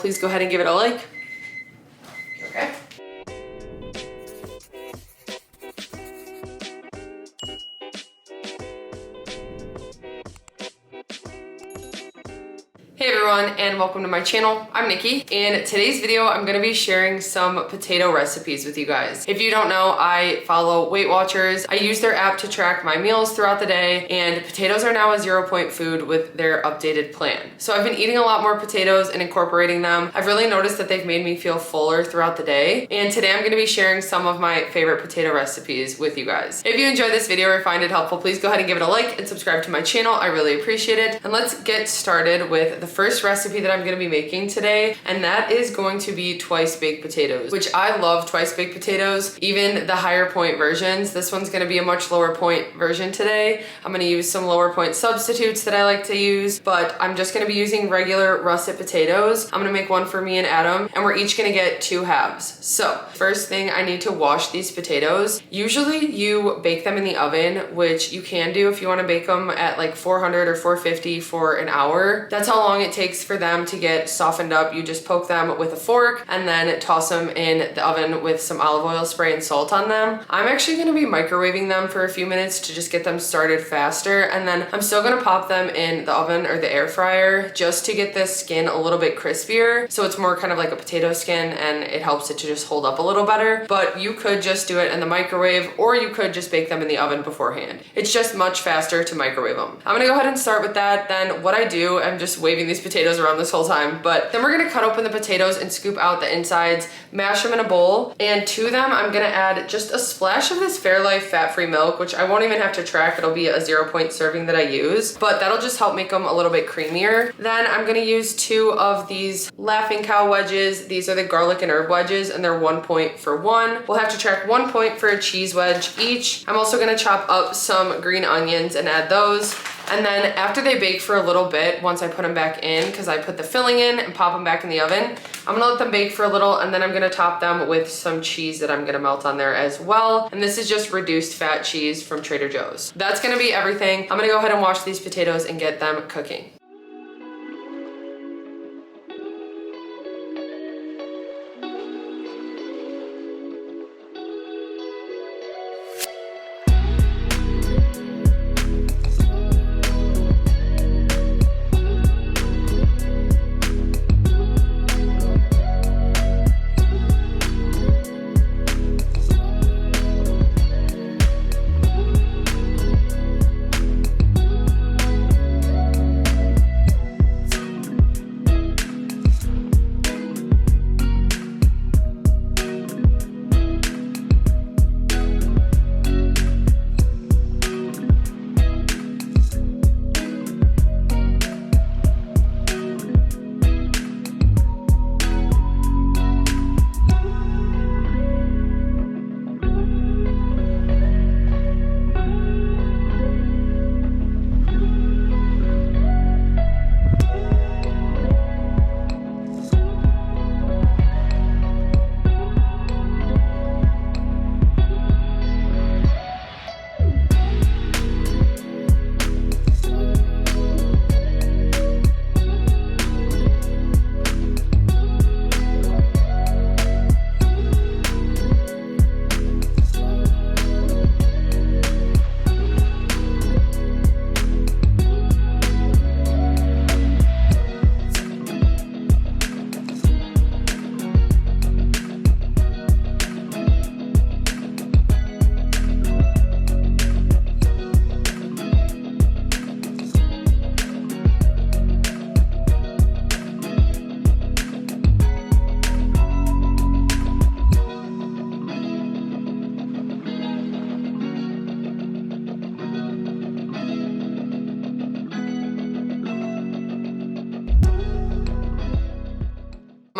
Please go ahead and give it a like. Okay. Hey everyone, and welcome to my channel. I'm Nikki. In today's video, I'm gonna be sharing some potato recipes with you guys. If you don't know, I follow WeightWatchers. I use their app to track my meals throughout the day, and potatoes are now a 0-point food with their updated plan. So I've been eating a lot more potatoes and incorporating them. I've really noticed that they've made me feel fuller throughout the day, and today I'm gonna be sharing some of my favorite potato recipes with you guys. If you enjoyed this video or find it helpful, please go ahead and give it a like and subscribe to my channel. I really appreciate it. And let's get started with the first recipe that I'm gonna be making today, and that is going to be twice baked potatoes, which I love twice baked potatoes, even the higher point versions. This one's gonna be a much lower point version today. I'm gonna use some lower point substitutes that I like to use, but I'm just gonna be using regular russet potatoes. I'm gonna make one for me and Adam, and we're each gonna get 2 halves. So first thing, I need to wash these potatoes. Usually you bake them in the oven, which you can do if you wanna bake them at like 400 or 450 for an hour. That's how long it takes for them to get softened up. You just poke them with a fork and then toss them in the oven with some olive oil spray and salt on them. I'm actually gonna be microwaving them for a few minutes to just get them started faster, and then I'm still gonna pop them in the oven or the air fryer just to get this skin a little bit crispier, so it's more kind of like a potato skin and it helps it to just hold up a little better. But you could just do it in the microwave, or you could just bake them in the oven beforehand. It's just much faster to microwave them. I'm gonna go ahead and start with that. Then what I do, I'm just waving these potatoes around this whole time, but then we're gonna cut open the potatoes and scoop out the insides, mash them in a bowl, and to them I'm gonna add just a splash of this Fairlife fat-free milk, which I won't even have to track. It'll be a 0-point serving that I use, but that'll just help make them a little bit creamier. Then I'm gonna use 2 of these Laughing Cow wedges. These are the garlic and herb wedges, and they're 1 point for one. We'll have to track 1 point for a cheese wedge each. I'm also gonna chop up some green onions and add those. And then after they bake for a little bit, once I put them back in, because I put the filling in and pop them back in the oven, I'm gonna let them bake for a little, and then I'm gonna top them with some cheese that I'm gonna melt on there as well. And this is just reduced fat cheese from Trader Joe's. That's gonna be everything. I'm gonna go ahead and wash these potatoes and get them cooking.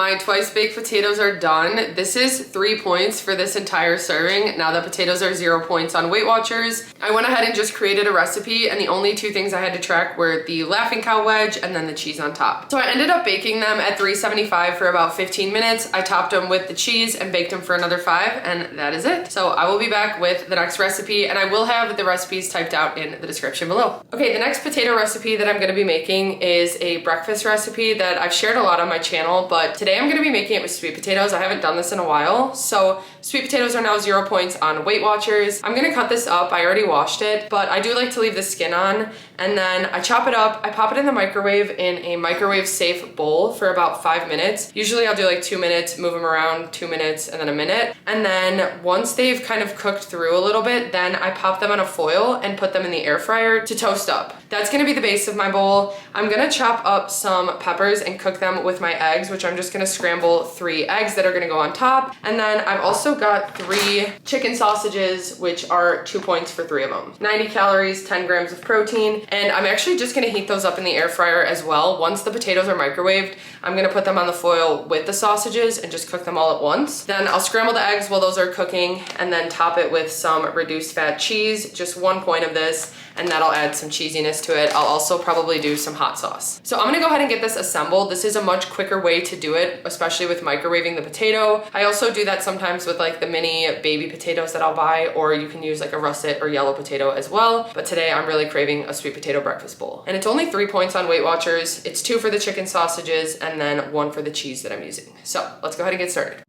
My twice baked potatoes are done. This is 3 points for this entire serving. Now the potatoes are 0 points on Weight Watchers. I went ahead and just created a recipe, and the only two things I had to track were the Laughing Cow wedge and then the cheese on top. So I ended up baking them at 375 for about 15 minutes. I topped them with the cheese and baked them for another 5, and that is it. So I will be back with the next recipe, and I will have the recipes typed out in the description below. Okay, the next potato recipe that I'm gonna be making is a breakfast recipe that I've shared a lot on my channel, but today I'm gonna be making it with sweet potatoes. I haven't done this in a while. So sweet potatoes are now 0 points on Weight Watchers. I'm gonna cut this up. I already washed it, but I do like to leave the skin on, and then I chop it up. I pop it in the microwave in a microwave safe bowl for about 5 minutes. Usually I'll do like 2 minutes, move them around, 2 minutes, and then a minute. And then once they've kind of cooked through a little bit, then I pop them on a foil and put them in the air fryer to toast up. That's gonna be the base of my bowl. I'm gonna chop up some peppers and cook them with my eggs, which I'm just gonna scramble 3 eggs that are gonna go on top. And then I've also got 3 chicken sausages, which are 2 points for 3 of them. 90 calories, 10 grams of protein. And I'm actually just gonna heat those up in the air fryer as well. Once the potatoes are microwaved, I'm gonna put them on the foil with the sausages and just cook them all at once. Then I'll scramble the eggs while those are cooking and then top it with some reduced fat cheese, just 1 point of this, and that'll add some cheesiness to it. I'll also probably do some hot sauce. So I'm gonna go ahead and get this assembled. This is a much quicker way to do it, especially with microwaving the potato. I also do that sometimes with like the mini baby potatoes that I'll buy, or you can use like a russet or yellow potato as well. But today I'm really craving a sweet potato breakfast bowl. And it's only 3 points on Weight Watchers. It's 2 for the chicken sausages and then 1 for the cheese that I'm using. So let's go ahead and get started.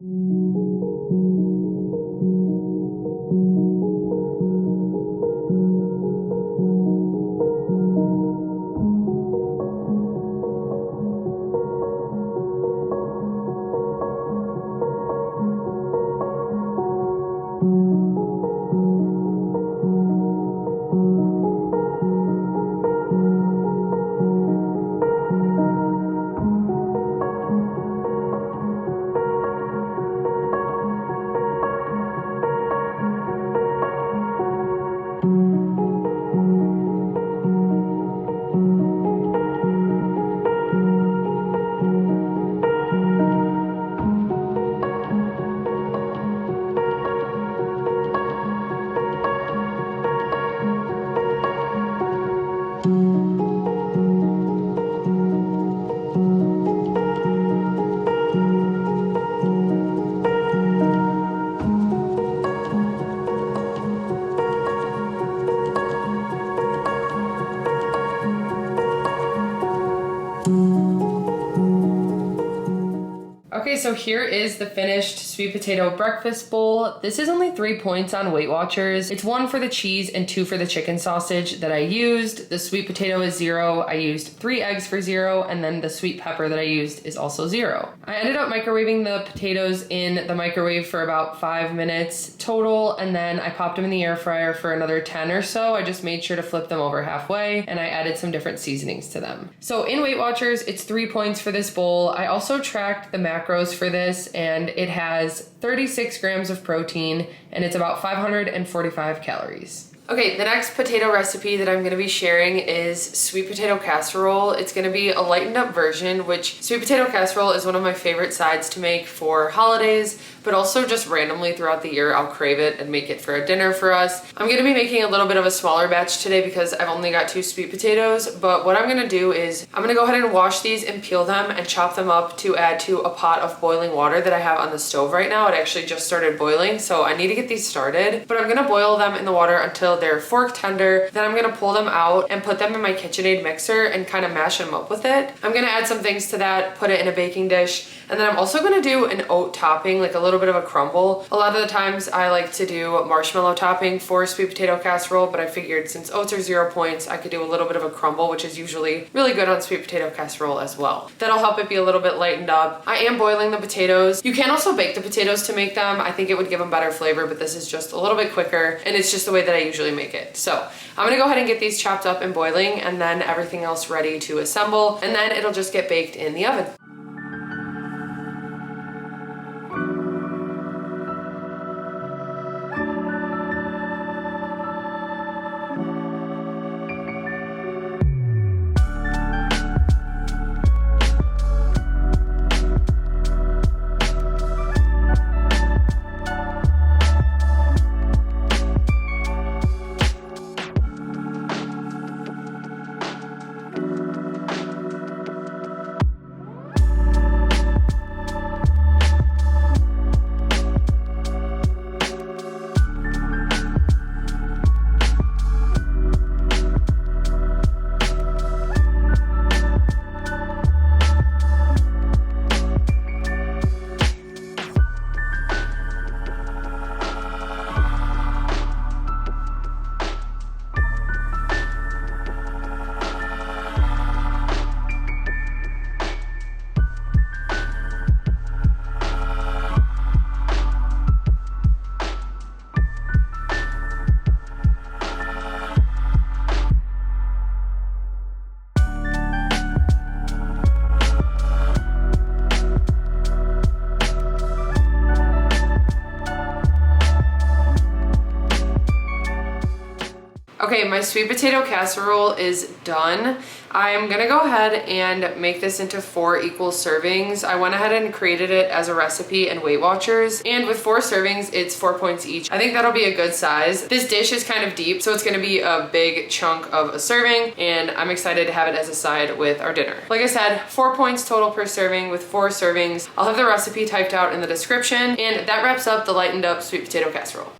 Okay, so here is the finished sweet potato breakfast bowl. This is only 3 points on Weight Watchers. It's 1 for the cheese and 2 for the chicken sausage that I used. The sweet potato is 0. I used 3 eggs for 0, and then the sweet pepper that I used is also 0. I ended up microwaving the potatoes in the microwave for about 5 minutes total, and then I popped them in the air fryer for another 10 or so. I just made sure to flip them over halfway, and I added some different seasonings to them. So in Weight Watchers, it's 3 points for this bowl. I also tracked the macros for this, and it has 36 grams of protein, and it's about 545 calories. Okay, the next potato recipe that I'm going to be sharing is sweet potato casserole. It's going to be a lightened up version, which sweet potato casserole is one of my favorite sides to make for holidays, but also just randomly throughout the year I'll crave it and make it for a dinner for us. I'm going to be making a little bit of a smaller batch today because I've only got 2 sweet potatoes, but what I'm going to do is I'm going to go ahead and wash these and peel them and chop them up to add to a pot of boiling water that I have on the stove right now. It actually just started boiling, so I need to get these started, but I'm going to boil them in the water until they're fork tender. Then I'm going to pull them out and put them in my KitchenAid mixer and kind of mash them up with it. I'm going to add some things to that, put it in a baking dish, and then I'm also going to do an oat topping, like a little bit of a crumble. A lot of the times I like to do marshmallow topping for sweet potato casserole, but I figured since oats are 0 points, I could do a little bit of a crumble, which is usually really good on sweet potato casserole as well. That'll help it be a little bit lightened up. I am boiling the potatoes. You can also bake the potatoes to make them. I think it would give them better flavor, but this is just a little bit quicker, and it's just the way that I usually make it. So I'm gonna go ahead and get these chopped up and boiling, and then everything else ready to assemble, and then it'll just get baked in the oven. Okay, my sweet potato casserole is done. I'm gonna go ahead and make this into 4 equal servings. I went ahead and created it as a recipe in WeightWatchers, and with 4 servings, it's 4 points each. I think that'll be a good size. This dish is kind of deep, so it's gonna be a big chunk of a serving, and I'm excited to have it as a side with our dinner. Like I said, 4 points total per serving with 4 servings. I'll have the recipe typed out in the description, and that wraps up the lightened up sweet potato casserole.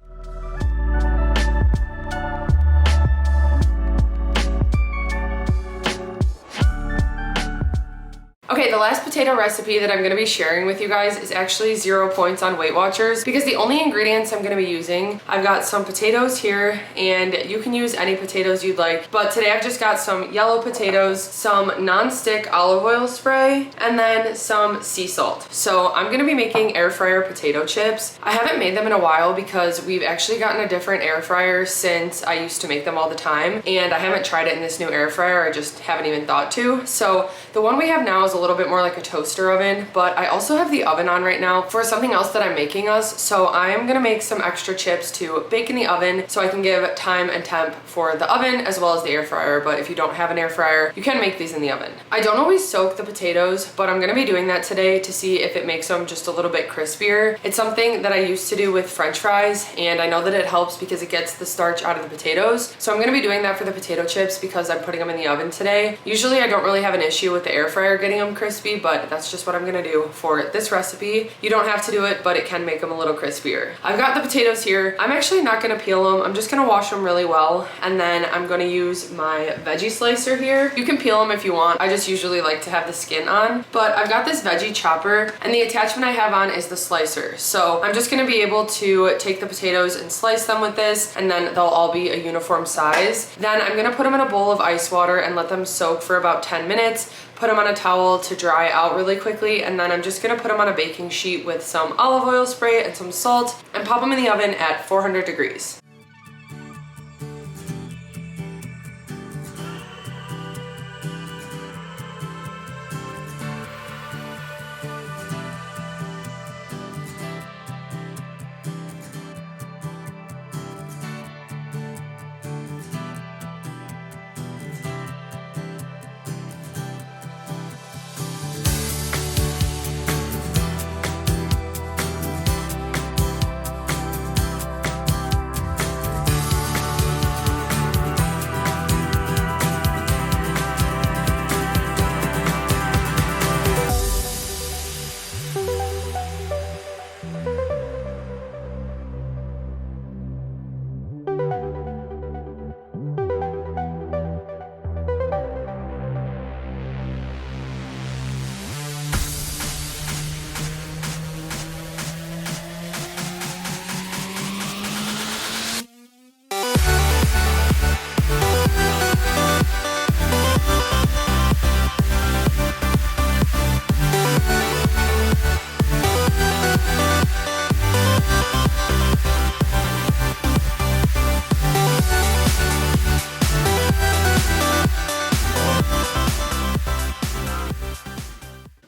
Okay, the last potato recipe that I'm gonna be sharing with you guys is actually 0 points on Weight-Watchers because the only ingredients I'm gonna be using, I've got some potatoes here, and you can use any potatoes you'd like, but today I've just got some yellow potatoes, some non-stick olive oil spray, and then some sea salt. So I'm gonna be making air fryer potato chips. I haven't made them in a while because we've actually gotten a different air fryer since I used to make them all the time, and I haven't tried it in this new air fryer. I just haven't even thought to. So the one we have now is a little bit more like a toaster oven, but I also have the oven on right now for something else that I'm making us. So I am gonna make some extra chips to bake in the oven so I can give time and temp for the oven as well as the air fryer. But if you don't have an air fryer, you can make these in the oven. I don't always soak the potatoes, but I'm gonna be doing that today to see if it makes them just a little bit crispier. It's something that I used to do with French fries, and I know that it helps because it gets the starch out of the potatoes. So I'm gonna be doing that for the potato chips because I'm putting them in the oven today. Usually I don't really have an issue with the air fryer getting them crispy, but that's just what I'm gonna do for this recipe. You don't have to do it, but it can make them a little crispier. I've got the potatoes here. I'm actually not gonna peel them. I'm just gonna wash them really well, and then I'm gonna use my veggie slicer here. You can peel them if you want. I just usually like to have the skin on, but I've got this veggie chopper, and the attachment I have on is the slicer. So I'm just gonna be able to take the potatoes and slice them with this, and then they'll all be a uniform size. Then I'm gonna put them in a bowl of ice water and let them soak for about 10 minutes. Put them on a towel to dry out really quickly, and then I'm just gonna put them on a baking sheet with some olive oil spray and some salt and pop them in the oven at 400 degrees.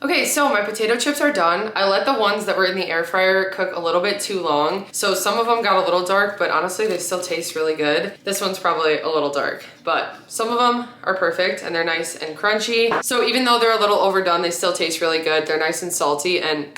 Okay, so my potato chips are done. I let the ones that were in the air fryer cook a little bit too long. So some of them got a little dark, but honestly, they still taste really good. This one's probably a little dark, but some of them are perfect and they're nice and crunchy. So even though they're a little overdone, they still taste really good. They're nice and salty and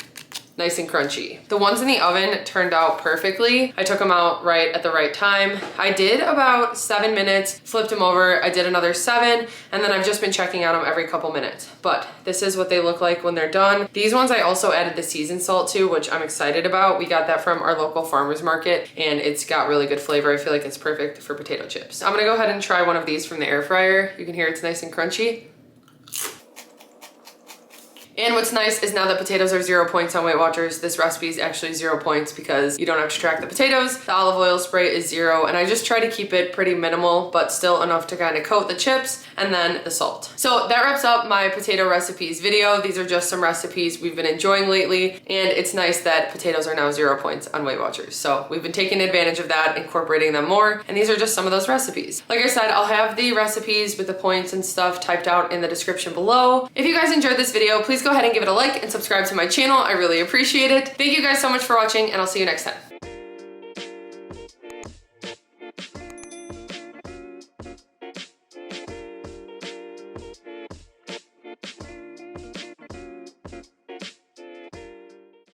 nice and crunchy. The ones in the oven turned out perfectly. I took them out right at the right time. I did about 7 minutes, flipped them over. I did another 7, and then I've just been checking out them every couple minutes. But this is what they look like when they're done. These ones I also added the seasoned salt to, which I'm excited about. We got that from our local farmer's market, and it's got really good flavor. I feel like it's perfect for potato chips. I'm gonna go ahead and try one of these from the air fryer. You can hear it's nice and crunchy. And what's nice is now that potatoes are 0 points on Weight-Watchers, this recipe is actually 0 points because you don't have to track the potatoes. The olive oil spray is 0, and I just try to keep it pretty minimal, but still enough to kind of coat the chips, and then the salt. So that wraps up my potato recipes video. These are just some recipes we've been enjoying lately, and it's nice that potatoes are now 0 points on Weight-Watchers. So we've been taking advantage of that, incorporating them more, and these are just some of those recipes. Like I said, I'll have the recipes with the points and stuff typed out in the description below. If you guys enjoyed this video, please go ahead and give it a like and subscribe to my channel. I really appreciate it. Thank you guys so much for watching, and I'll see you next time.